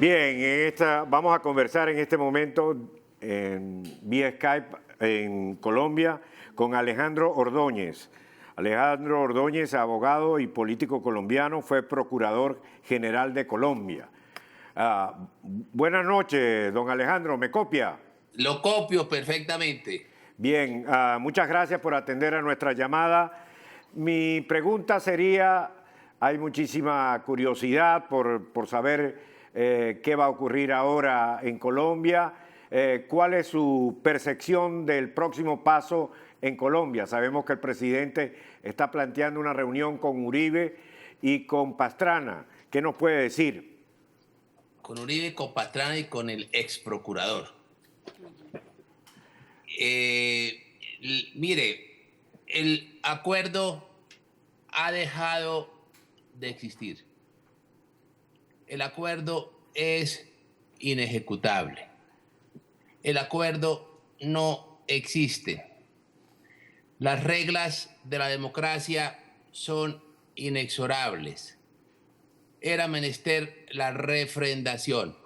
Bien, vamos a conversar en este momento vía Skype en Colombia con Alejandro Ordóñez. Alejandro Ordóñez, abogado y político colombiano, fue procurador general de Colombia. Buenas noches, don Alejandro, ¿me copia? Lo copio perfectamente. Bien, muchas gracias por atender a nuestra llamada. Mi pregunta sería, hay muchísima curiosidad por saber qué va a ocurrir ahora en Colombia. ¿Cuál es su percepción del próximo paso en Colombia? Sabemos que el presidente está planteando una reunión con Uribe y con Pastrana. ¿Qué nos puede decir? Con Uribe, con Pastrana y con el ex procurador. Mire, el acuerdo ha dejado de existir. El acuerdo es inejecutable. El acuerdo no existe. Las reglas de la democracia son inexorables. Era menester la refrendación.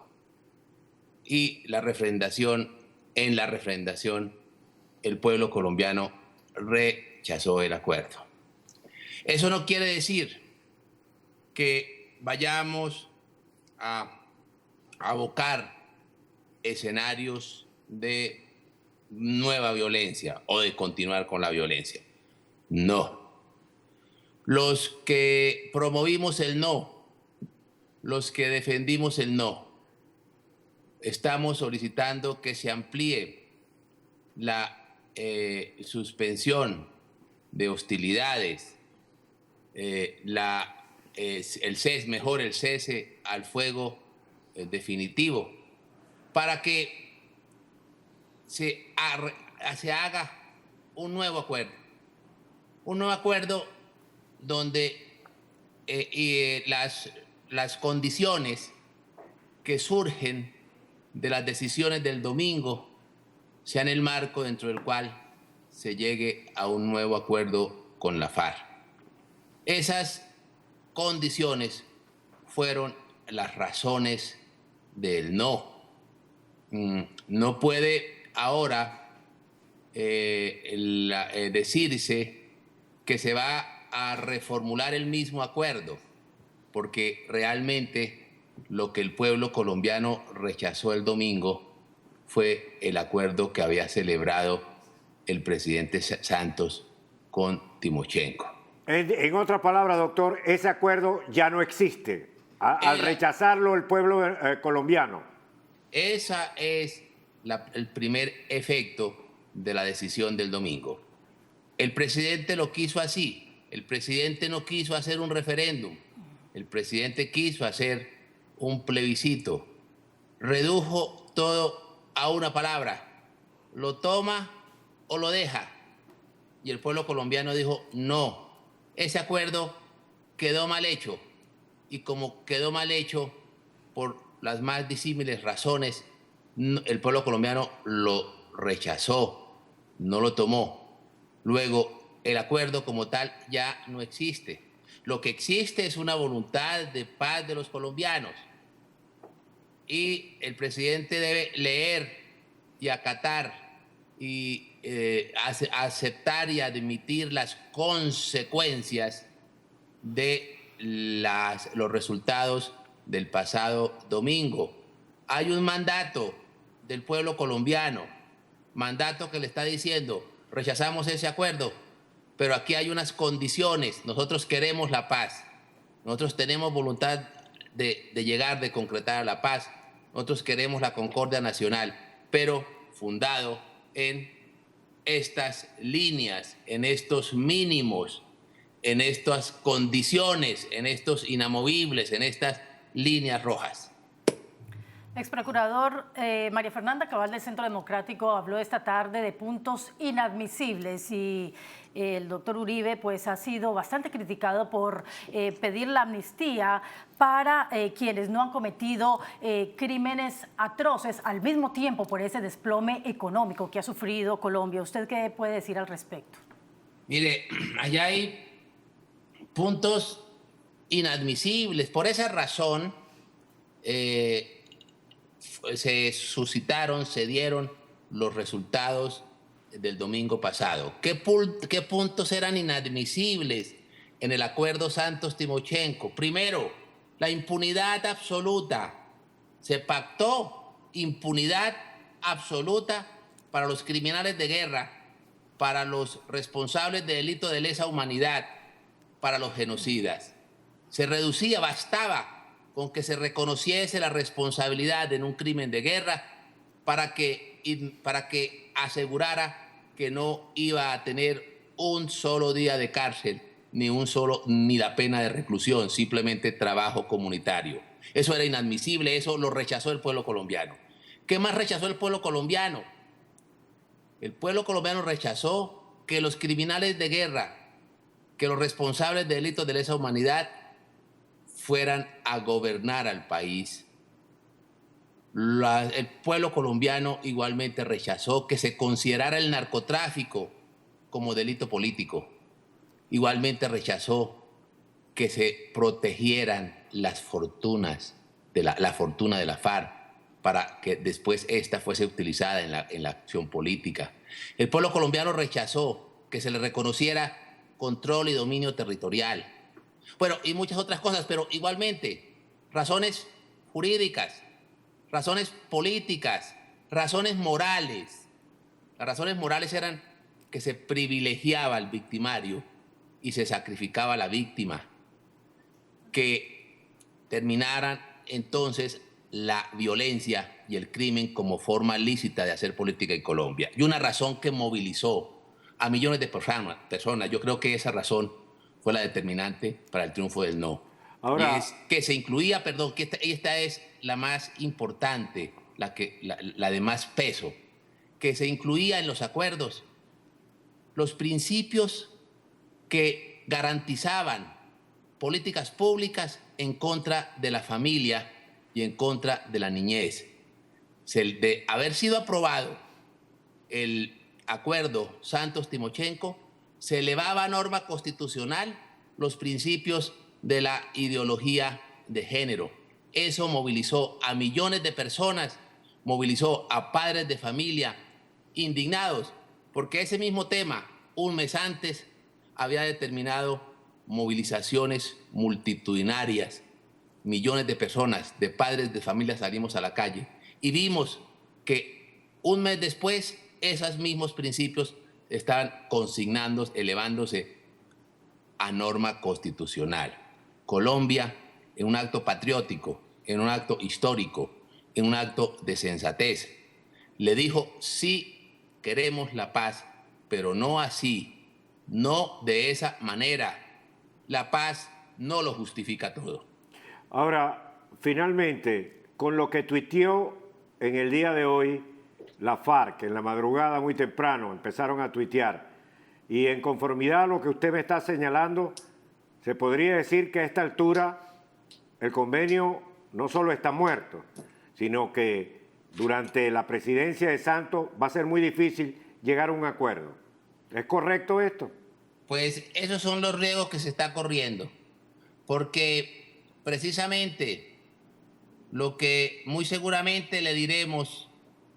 Y en la refrendación, el pueblo colombiano rechazó el acuerdo. Eso no quiere decir que vayamos a abocar escenarios de nueva violencia o de continuar con la violencia. No. Los que promovimos el no, los que defendimos el no, estamos solicitando que se amplíe la suspensión de hostilidades, el cese al fuego definitivo, para que se haga un nuevo acuerdo donde las condiciones que surgen de las decisiones del domingo sean el marco dentro del cual se llegue a un nuevo acuerdo con la FARC. Esas condiciones fueron las razones del no. No puede ahora decirse que se va a reformular el mismo acuerdo, porque realmente lo que el pueblo colombiano rechazó el domingo fue el acuerdo que había celebrado el presidente Santos con Timochenko. En otras palabras, doctor, ese acuerdo ya no existe al rechazarlo el pueblo colombiano. Ese es el primer efecto de la decisión del domingo. El presidente lo quiso así. El presidente no quiso hacer un referéndum. El presidente quiso hacer un plebiscito. Redujo todo a una palabra: lo toma o lo deja. Y el pueblo colombiano dijo no. Ese acuerdo quedó mal hecho. Y como quedó mal hecho por las más disímiles razones, el pueblo colombiano lo rechazó, no lo tomó. Luego, el acuerdo como tal ya no existe. Lo que existe es una voluntad de paz de los colombianos. Y el presidente debe leer y acatar y aceptar y admitir las consecuencias de los resultados del pasado domingo. Hay un mandato del pueblo colombiano, mandato que le está diciendo: rechazamos ese acuerdo, pero aquí hay unas condiciones. Nosotros queremos la paz, nosotros tenemos voluntad de concretar a la paz, nosotros queremos la concordia nacional, pero fundado en estas líneas, en estos mínimos, en estas condiciones, en estos inamovibles, en estas líneas rojas. Ex procurador María Fernanda Cabal del Centro Democrático habló esta tarde de puntos inadmisibles y el doctor Uribe pues ha sido bastante criticado por pedir la amnistía para quienes no han cometido crímenes atroces al mismo tiempo por ese desplome económico que ha sufrido Colombia. ¿Usted qué puede decir al respecto? Mire, allá hay puntos inadmisibles. Por esa razón, se suscitaron, se dieron los resultados del domingo pasado. ¿Qué puntos eran inadmisibles en el acuerdo Santos-Timochenko? Primero, la impunidad absoluta. Se pactó impunidad absoluta para los criminales de guerra, para los responsables de delitos de lesa humanidad, para los genocidas. Se reducía, bastaba con que se reconociese la responsabilidad en un crimen de guerra para que asegurara que no iba a tener un solo día de cárcel, ni la pena de reclusión, simplemente trabajo comunitario. Eso era inadmisible, eso lo rechazó el pueblo colombiano. ¿Qué más rechazó el pueblo colombiano? El pueblo colombiano rechazó que los criminales de guerra, que los responsables de delitos de lesa humanidad fueran a gobernar al país. El pueblo colombiano igualmente rechazó que se considerara el narcotráfico como delito político. Igualmente rechazó que se protegieran las fortunas la fortuna de la FARC para que después esta fuese utilizada en la acción política. El pueblo colombiano rechazó que se le reconociera control y dominio territorial. Bueno, y muchas otras cosas, pero igualmente razones jurídicas, razones políticas, razones morales. Las razones morales eran que se privilegiaba al victimario y se sacrificaba a la víctima, que terminaran entonces la violencia y el crimen como forma lícita de hacer política en Colombia. Y una razón que movilizó a millones de personas, yo creo que esa razón fue la determinante para el triunfo del no. Ahora, y es que se incluía, perdón, que esta es la más importante, la de más peso, que se incluía en los acuerdos los principios que garantizaban políticas públicas en contra de la familia y en contra de la niñez. De haber sido aprobado el acuerdo Santos-Timochenko, se elevaba a norma constitucional los principios de la ideología de género. Eso movilizó a millones de personas, movilizó a padres de familia indignados, porque ese mismo tema, un mes antes, había determinado movilizaciones multitudinarias. Millones de personas, de padres de familia, salimos a la calle y vimos que un mes después esos mismos principios estaban consignándose, elevándose a norma constitucional. Colombia, en un acto patriótico, en un acto histórico, en un acto de sensatez, le dijo: sí, queremos la paz, pero no así, no de esa manera. La paz no lo justifica todo. ahora, finalmente, con lo que tuiteó en el día de hoy la FARC, en la madrugada muy temprano, empezaron a tuitear, y en conformidad a lo que usted me está señalando, se podría decir que a esta altura el convenio no solo está muerto, sino que durante la presidencia de Santos va a ser muy difícil llegar a un acuerdo. ¿Es correcto esto? Pues esos son los riesgos que se está corriendo, porque precisamente lo que muy seguramente le diremos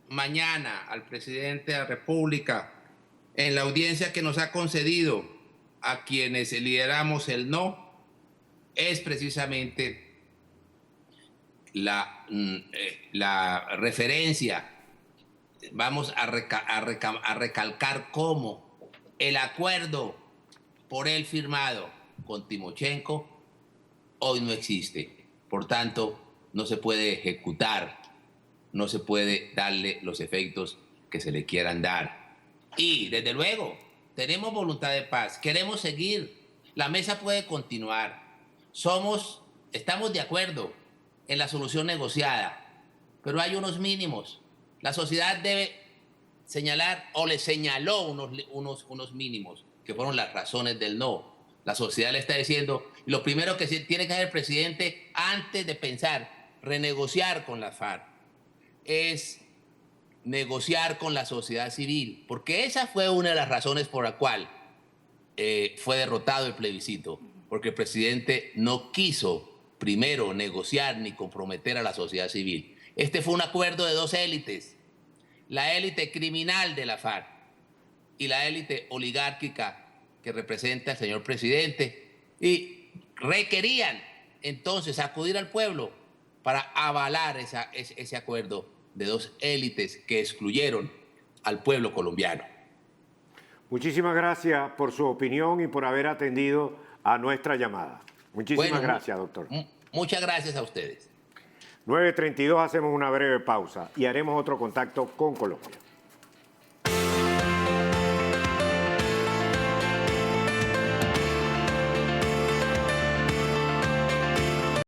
mañana al presidente de la República en la audiencia que nos ha concedido a quienes lideramos el no, es precisamente la referencia. Vamos a recalcar cómo el acuerdo por él firmado con Timochenko hoy no existe. Por tanto, no se puede ejecutar, no se puede darle los efectos que se le quieran dar. Y, desde luego, tenemos voluntad de paz, queremos seguir, la mesa puede continuar. Estamos de acuerdo en la solución negociada, pero hay unos mínimos. La sociedad debe señalar, o le señaló unos mínimos, que fueron las razones del no. La sociedad le está diciendo, lo primero que tiene que hacer el presidente antes de pensar renegociar con la FARC es negociar con la sociedad civil, porque esa fue una de las razones por la cual fue derrotado el plebiscito, porque el presidente no quiso primero negociar ni comprometer a la sociedad civil. Este fue un acuerdo de dos élites, la élite criminal de la FARC y la élite oligárquica que representa el señor presidente, y requerían entonces acudir al pueblo para avalar ese acuerdo de dos élites que excluyeron al pueblo colombiano. Muchísimas gracias por su opinión y por haber atendido a nuestra llamada. Muchísimas gracias, doctor. Muchas gracias a ustedes. 9:32, hacemos una breve pausa y haremos otro contacto con Colombia.